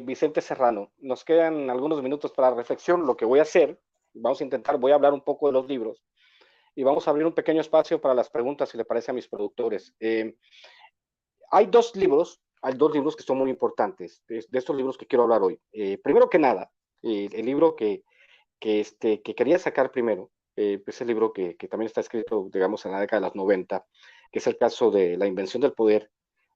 Vicente Serrano. Nos quedan algunos minutos para la reflexión. Lo que voy a hacer, vamos a intentar, voy a hablar un poco de los libros y vamos a abrir un pequeño espacio para las preguntas, si le parece a mis productores. Hay dos libros que son muy importantes, de estos libros que quiero hablar hoy. Primero que nada, el libro que quería sacar primero, es el libro que también está escrito, digamos, en la década de los 90, que es el caso de La invención del poder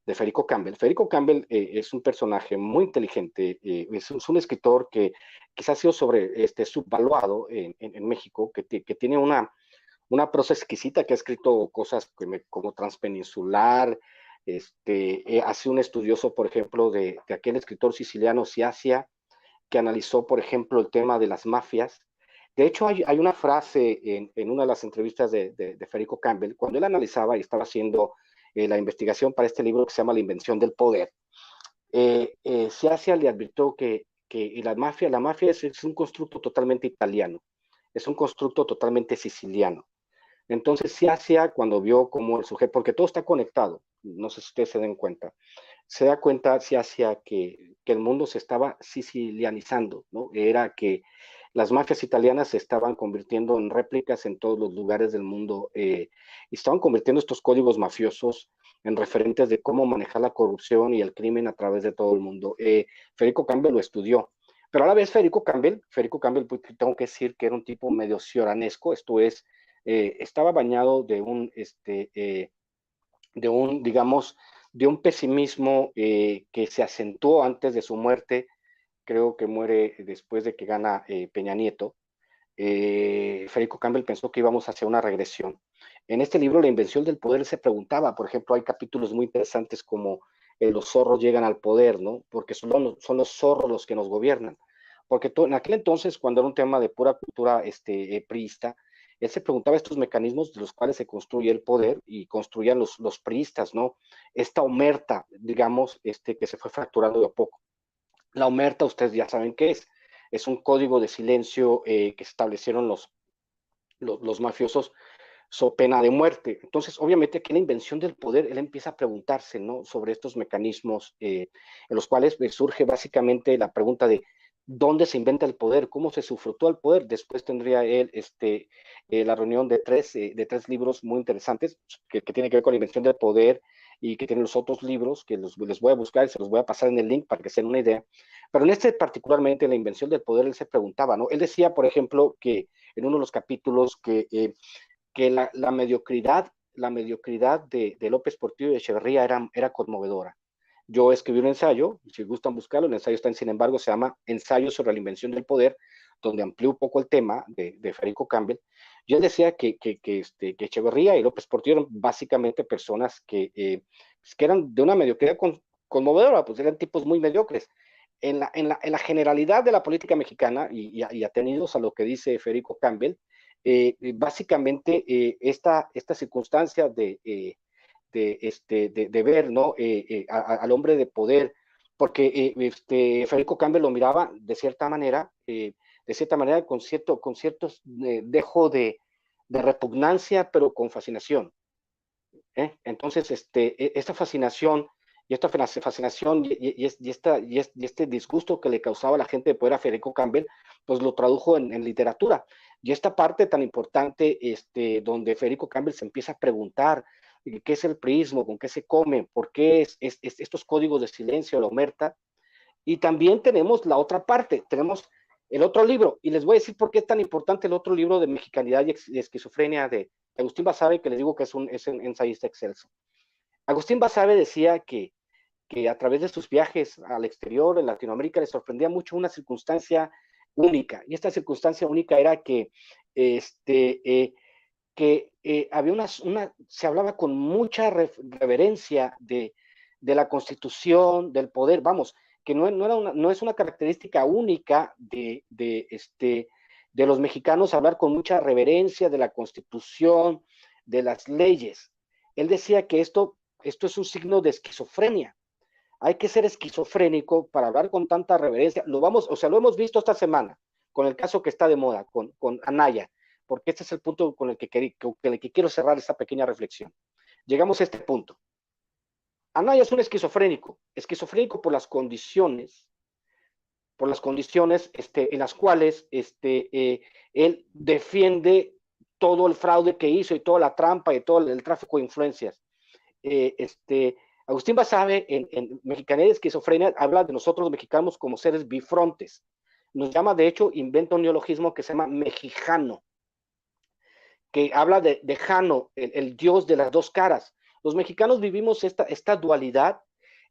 de Federico Campbell. Federico Campbell es un personaje muy inteligente, es un escritor que quizás ha sido subvaluado en México, que tiene una prosa exquisita, que ha escrito cosas como Transpeninsular, ha sido un estudioso, por ejemplo, de aquel escritor siciliano Ciacia, que analizó, por ejemplo, el tema de las mafias. De hecho, hay una frase en una de las entrevistas de Federico Campbell, cuando él analizaba y estaba haciendo la investigación para este libro que se llama La invención del poder. Ciacia le advirtió que la mafia es un constructo totalmente italiano, es un constructo totalmente siciliano. Entonces, Ciacia, cuando vio cómo el sujeto, porque todo está conectado, no sé si ustedes se den cuenta, se da cuenta, Ciacia, que el mundo se estaba sicilianizando, ¿no? Era que las mafias italianas se estaban convirtiendo en réplicas en todos los lugares del mundo, y estaban convirtiendo estos códigos mafiosos en referentes de cómo manejar la corrupción y el crimen a través de todo el mundo. Federico Campbell lo estudió, pero a la vez Federico Campbell, pues, tengo que decir que era un tipo medio cioranesco, esto es, estaba bañado digamos, de un pesimismo que se acentuó antes de su muerte. Creo que muere después de que gana Peña Nieto. Federico Campbell pensó que íbamos hacia una regresión. En este libro, La invención del poder, se preguntaba, por ejemplo, hay capítulos muy interesantes como los zorros llegan al poder, ¿no? Porque son los zorros los que nos gobiernan. Porque en aquel entonces, cuando era un tema de pura cultura priista, él se preguntaba estos mecanismos de los cuales se construye el poder y construían los priistas, ¿no? Esta omerta, digamos, que se fue fracturando de a poco. La omerta, ustedes ya saben qué es. Es un código de silencio que establecieron los mafiosos, so pena de muerte. Entonces, obviamente, aquí la invención del poder, él empieza a preguntarse, ¿no?, sobre estos mecanismos, en los cuales surge básicamente la pregunta de dónde se inventa el poder, cómo se sufrutó el poder. Después tendría él la reunión de tres libros muy interesantes que tienen que ver con la invención del poder, y que tienen los otros libros que les voy a buscar y se los voy a pasar en el link para que se den una idea. Pero en este particularmente, la invención del poder, él se preguntaba, ¿no? Él decía, por ejemplo, que en uno de los capítulos que la mediocridad de López Portillo y de Echeverría era conmovedora. Yo escribí un ensayo, si gustan buscarlo, el ensayo está en, sin embargo, se llama Ensayo sobre la invención del poder, donde amplió un poco el tema de Federico Campbell. Y él decía que Echeverría y López Portillo eran básicamente personas que eran de una mediocridad conmovedora, pues eran tipos muy mediocres. En la generalidad de la política mexicana, y atenidos a lo que dice Federico Campbell, básicamente esta circunstancia de ver, ¿no?, al hombre de poder, porque Federico Campbell lo miraba de cierta manera con ciertos dejo de repugnancia, pero con fascinación. Entonces, esta fascinación y este disgusto que le causaba a la gente de poder a Federico Campbell, pues lo tradujo en literatura. Y esta parte tan importante, donde Federico Campbell se empieza a preguntar qué es el prismo, con qué se come, por qué estos códigos de silencio, la omerta. Y también tenemos la otra parte, tenemos el otro libro, y les voy a decir por qué es tan importante el otro libro de mexicanidad y esquizofrenia de Agustín Basabe, que les digo que es un ensayista excelso. Agustín Basabe decía que a través de sus viajes al exterior, en Latinoamérica, le sorprendía mucho una circunstancia única, y esta circunstancia única era se hablaba con mucha reverencia de la Constitución, del poder, vamos, que no es una característica única de los mexicanos hablar con mucha reverencia de la Constitución, de las leyes. Él decía que esto es un signo de esquizofrenia. Hay que ser esquizofrénico para hablar con tanta reverencia. Lo hemos visto esta semana con el caso que está de moda, con Anaya, porque este es el punto con el que quiero cerrar esta pequeña reflexión. Llegamos a este punto. Anaya es un esquizofrénico por las condiciones por las condiciones en las cuales él defiende todo el fraude que hizo y toda la trampa y todo el tráfico de influencias. Eh, este, Agustín Basabe en Mexicanidad y Esquizofrenia habla de nosotros los mexicanos como seres bifrontes. Nos llama, de hecho, inventa un neologismo que se llama mexicano, que habla de Jano, el dios de las dos caras. Los mexicanos vivimos esta dualidad,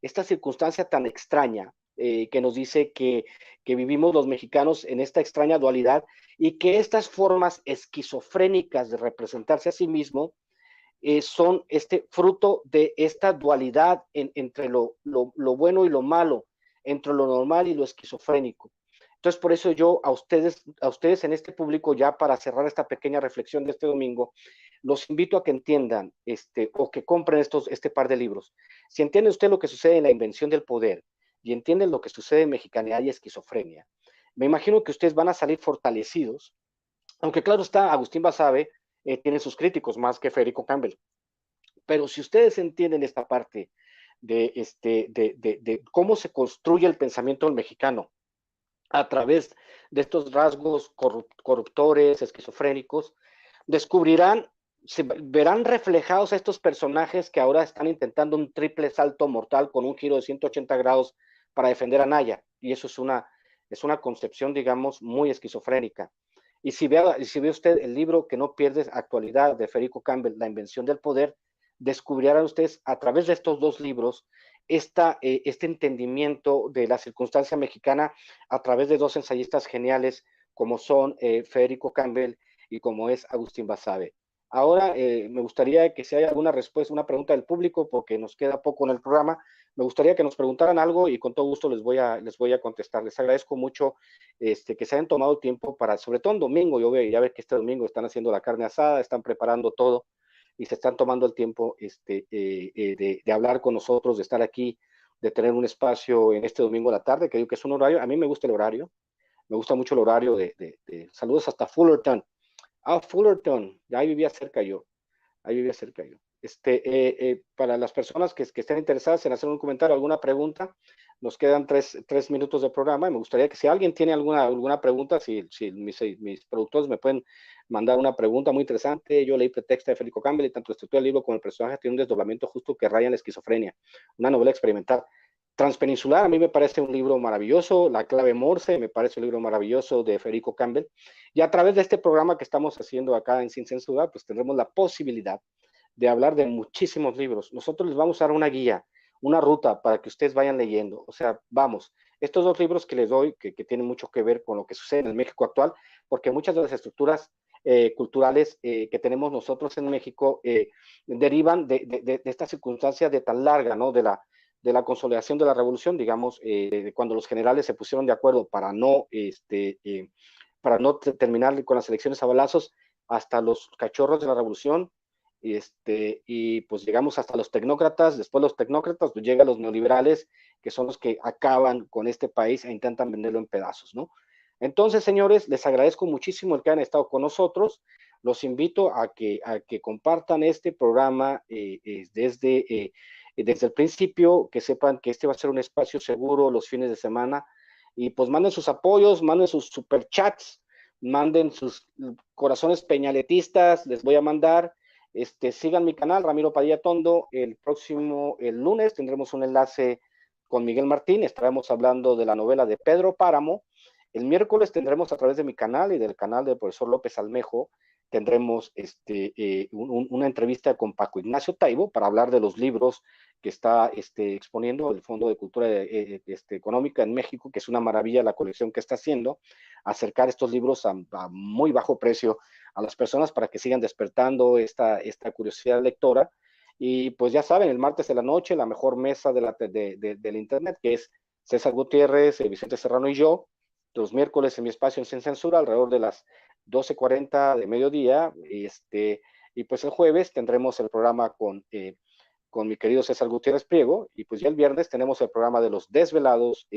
esta circunstancia tan extraña, que nos dice que vivimos los mexicanos en esta extraña dualidad y que estas formas esquizofrénicas de representarse a sí mismo son fruto de esta dualidad entre lo bueno y lo malo, entre lo normal y lo esquizofrénico. Entonces, por eso yo a ustedes en este público, ya para cerrar esta pequeña reflexión de este domingo, los invito a que entiendan o que compren este par de libros. Si entiende usted lo que sucede en la invención del poder y entienden lo que sucede en mexicanidad y esquizofrenia, me imagino que ustedes van a salir fortalecidos, aunque claro está, Agustín Basabe tiene sus críticos más que Federico Campbell. Pero si ustedes entienden esta parte de cómo se construye el pensamiento del mexicano a través de estos rasgos corruptores, esquizofrénicos, descubrirán, se verán reflejados a estos personajes que ahora están intentando un triple salto mortal con un giro de 180 grados para defender a Naya. Y eso es una concepción, digamos, muy esquizofrénica. Y si ve usted el libro que no pierde actualidad de Federico Campbell, La invención del poder, descubrirán ustedes a través de estos dos libros este entendimiento de la circunstancia mexicana a través de dos ensayistas geniales como son Federico Campbell y como es Agustín Basabe. Ahora me gustaría que si hay alguna respuesta, una pregunta del público, porque nos queda poco en el programa, me gustaría que nos preguntaran algo y con todo gusto les voy a contestar. Les agradezco mucho que se hayan tomado tiempo para, sobre todo en domingo, ya ve que este domingo están haciendo la carne asada, están preparando todo y se están tomando el tiempo de hablar con nosotros, de estar aquí, de tener un espacio en este domingo a la tarde, que digo que es un horario, a mí me gusta el horario, me gusta mucho el horario de saludos hasta Fullerton. Ah, Fullerton, ya ahí vivía cerca yo, ahí vivía cerca yo. Para las personas que estén interesadas en hacer un comentario, alguna pregunta, nos quedan tres minutos de programa y me gustaría que si alguien tiene alguna pregunta, si mis productores me pueden mandar una pregunta muy interesante. Yo leí Pretexta de Federico Campbell y tanto la estructura del libro como el personaje tiene un desdoblamiento justo que raya en la esquizofrenia, una novela experimental. Transpeninsular a mí me parece un libro maravilloso, La clave Morse me parece un libro maravilloso de Federico Campbell, y a través de este programa que estamos haciendo acá en Sin Censura, pues tendremos la posibilidad de hablar de muchísimos libros. Nosotros les vamos a dar una guía, una ruta para que ustedes vayan leyendo. O sea, vamos, estos dos libros que les doy, que tienen mucho que ver con lo que sucede en el México actual, porque muchas de las estructuras culturales que tenemos nosotros en México derivan de esta circunstancia de tan larga, ¿no? De la consolidación de la revolución, digamos, de cuando los generales se pusieron de acuerdo para no terminar con las elecciones a balazos, hasta los cachorros de la revolución, y pues llegamos hasta los tecnócratas, después los tecnócratas, pues llegan los neoliberales, que son los que acaban con este país e intentan venderlo en pedazos, ¿no? Entonces, señores, les agradezco muchísimo el que han estado con nosotros, los invito a que compartan este programa desde el principio, que sepan que este va a ser un espacio seguro los fines de semana, y pues manden sus apoyos, manden sus superchats, manden sus corazones peñaletistas, les voy a mandar. Sigan mi canal, Ramiro Padilla Tondo. El lunes tendremos un enlace con Miguel Martín, estaremos hablando de la novela de Pedro Páramo. El miércoles tendremos a través de mi canal y del canal del profesor López Almejo, tendremos una entrevista con Paco Ignacio Taibo para hablar de los libros que está exponiendo el Fondo de Cultura Económica en México, que es una maravilla la colección que está haciendo, acercar estos libros a muy bajo precio a las personas para que sigan despertando esta curiosidad lectora. Y pues ya saben, el martes de la noche, la mejor mesa del internet, que es César Gutiérrez, Vicente Serrano y yo, los miércoles en mi espacio en Sin Censura, alrededor de las 12:40 de mediodía, y pues el jueves tendremos el programa con mi querido César Gutiérrez Priego, y pues ya el viernes tenemos el programa de los desvelados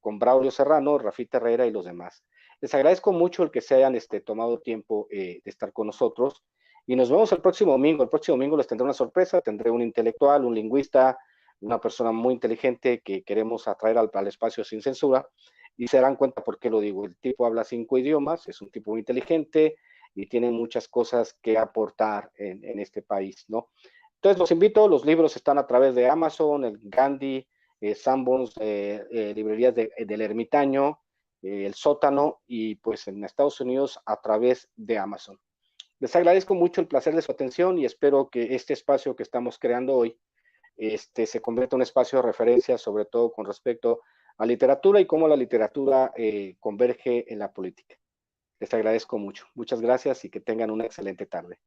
con Braulio Serrano, Rafita Herrera y los demás. Les agradezco mucho el que se hayan tomado tiempo de estar con nosotros, y nos vemos el próximo domingo. El próximo domingo les tendré una sorpresa, tendré un intelectual, un lingüista, una persona muy inteligente que queremos atraer al espacio sin censura, y se darán cuenta por qué lo digo. El tipo habla 5 idiomas, es un tipo muy inteligente y tiene muchas cosas que aportar en este país, ¿no? Entonces los invito, los libros están a través de Amazon, el Gandhi, Sanborns, librerías del Ermitaño, el Sótano, y pues en Estados Unidos a través de Amazon. Les agradezco mucho el placer de su atención y espero que este espacio que estamos creando hoy se convierta en un espacio de referencia, sobre todo con respecto a literatura y cómo la literatura converge en la política. Les agradezco mucho. Muchas gracias y que tengan una excelente tarde.